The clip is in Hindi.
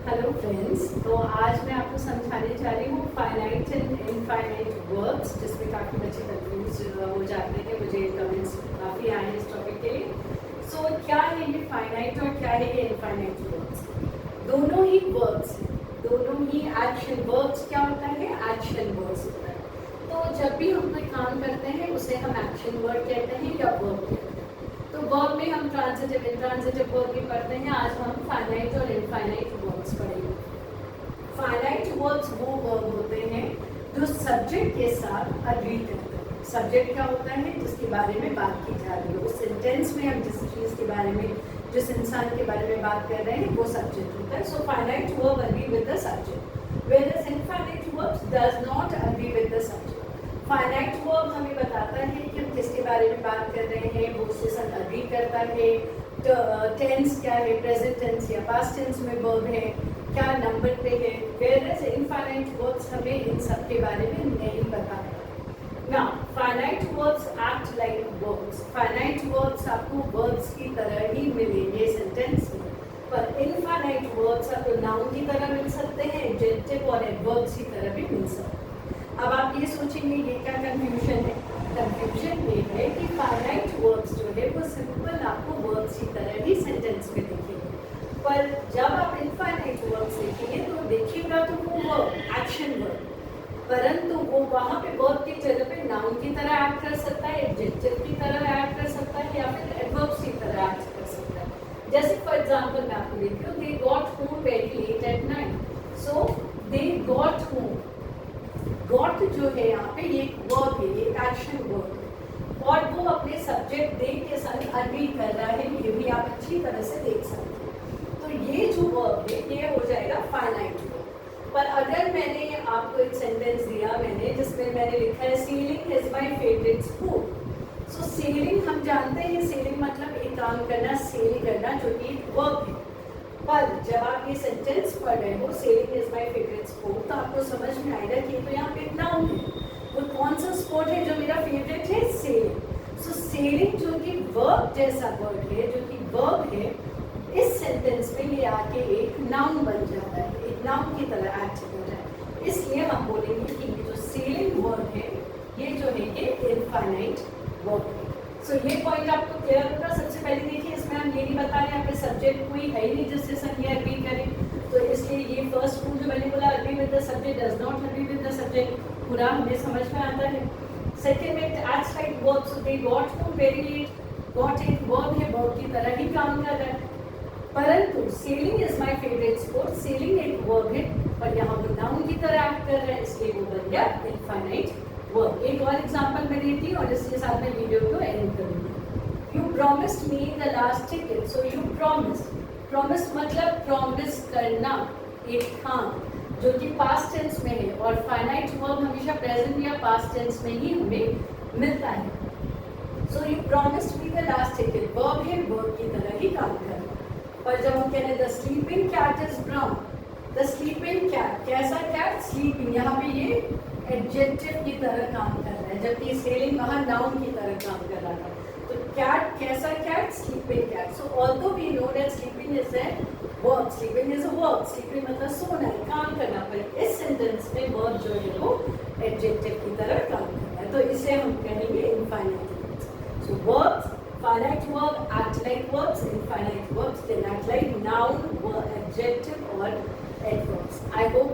हेलो फ्रेंड्स, तो आज मैं आपको समझाने जा रही हूँ फाइनाइट एंड इनफाइनाइट वर्ब्स, जिसमें काफ़ी बच्चे कंफ्यूज हो जाते हैं। मुझे कमेंट्स काफ़ी आए हैं इस टॉपिक के लिए। सो क्या है ये फाइनाइट और क्या है ये इनफाइनाइट वर्ब्स? दोनों ही वर्ब्स हैं, दोनों ही एक्शन वर्ब्स। क्या होता है? एक्शन वर्ब्स होता है। तो जब भी हम कोई काम करते हैं उसे हम एक्शन वर्ड कहते हैं या वर्ब कहते हैं। तो वर्ब में हम ट्रांजिटिव इंट्रांजिटिव वर्ब भी पढ़ते हैं। आज हम फाइनाइट और इनफाइनाइट वर्ब्स पढ़ेंगे। फाइनाइट वर्ब्स वो वर्ब होते हैं जो सब्जेक्ट के साथ अग्री करते हैं। सब्जेक्ट क्या होता है? जिसके बारे में बात की जा रही है। उस सेंटेंस में हम जिस चीज़ के बारे में, जिस इंसान के बारे में बात कर रहे हैं, वो सब्जेक्ट होता है। So finite verb agree with the subject, whereas infinite verbs does not agree with the subject. Finite verb हमें बताता है कि हम किसके बारे में बात कर रहे हैं, वो उसके साथ अग्री करता है। टेंस क्या है, प्रेजेंट टेंस या पास्ट टेंस में वर्ब है, क्या नंबर पे है। वेयरएज इनफाइनाइट वर्ब्स हमें इन सब के बारे में नहीं बताता। ना finite verbs act like verbs. Finite verbs आपको वर्ब्स की तरह ही मिलेंगे सेंटेंस में, पर इनफाइनाइट वर्ब्स आपको नाउन की तरह मिल सकते हैं, एडजेक्टिव और एडवर्ब्स की तरह भी मिल सकते हैं। अब आप ये सोचेंगे ये क्या कंफ्यूजन है? कंफ्यूजन ये है कि फाइनाइट वर्ब्स जो है वो सिंपल आपको वर्ब्स की तरह ही सेंटेंस में दिखेंगे, पर जब आप इनफाइनाइट वर्ब्स देखेंगे तो देखिएगा तो वो वर्ब एक्शन वर्ब, परंतु वो वहाँ पे वर्ब की जगह पे नाउन की तरह एक्ट कर सकता है, एडजेक्टिव की तरह एक्ट कर सकता है, या फिर एडवर्ब्स की तरह एक्ट कर सकता है। जैसे फॉर एग्जांपल मैं आपको देख रही हूँ, they got home very late at night. So they got home, got जो है यहाँ पे ये वर्ब है, ये एक्शन वर्ब है, और वो अपने सब्जेक्ट दे के साथ अग्री कर रहा है। ये भी आप अच्छी तरह से देख सकते हैं। तो ये जो वर्ब है ये हो जाएगा फाइनाइट वर्ब। पर अगर मैंने आपको एक सेंटेंस दिया मैंने, जिसमें मैंने लिखा है selling is my favourite sport. So selling हम जानते हैं, सेलिंग मतलब एक काम करना, सेल करना, जो कि एक वर्ब है। पर जब आप ये सेंटेंस पढ़ रहे हो selling is my favourite sport, तो आपको समझ में आएगा कि तो यहाँ पे नाउन है। वो कौन सा स्पोर्ट है जो मेरा फेवरेट है? सेलिंग। सो सेलिंग जो कि वर्ब जैसा वर्ड है, जो कि वर्ब है, इस सेंटेंस में ये आके एक नाउन बन जाता है, एक नाउन की तरह एक्ट कर रहा है। इसलिए हम बोलेंगे कि ये जो सेलिंग वर्ब है ये जो है ये इनफाइनाइट वर्ब है। सो ये पॉइंट आपको क्लियर होगा। सबसे पहले देखिए, इसमें हम ये नहीं बता रहे यहाँ पे सब्जेक्ट कोई है ही नहीं जिससे सब ये अग्री करें, तो इसलिए ये फर्स्ट रूल जो मैंने बोला, agree with the subject does not agree with the subject, पूरा हमें समझ में आता है। सेकेंड में acts like verb, so they got home very late. Got एक वर्ब है, वर्ब की तरह ही काम कर रहा है। परंतु sailing is my favourite sport, sailing एक वर्ब है, पर यहाँ वो नाउन की तरह एक्ट कर रहा है, इसलिए वो बन गया इनफाइनाइट वर्ब। एक और एग्जांपल मैं देती हूँ और इसके साथ मैं वीडियो को एंड करूँगी। You promised me the last ticket. So you promised, promise मतलब प्रॉमिस करना, एक काम, जो कि पास्ट टेंस में है, और फाइनाइट वर्ब हमेशा प्रेजेंट या पास्ट टेंस में ही हमें मिलता है। So you promised me the last ticket, verb है, वर्ब की तरह ही काम कर रहा है। पर जब हम कह रहे हैं the sleeping cat is brown, the sleeping cat, कैसा कैट? स्लीपिंग, यहाँ पे ये एडजेक्टिव की तरह काम कर रहा है, जबकि सेलिंग वहाँ नाउन की तरह काम कर रहा था। तो कैट, कैसा cat? Sleeping cat. So although we know that sleeping is a verb, sleeping is a verb, sleeping मतलब सोना है, काम करना, पर इस सेंटेंस में वर्ब जो है वो एडजेक्टिव की तरह काम कर रहा है, तो इसे हम कहेंगे infinite verbs. So verbs, finite verb act like verbs, infinite verbs can act like noun, verb, adjective or adverbs. I hope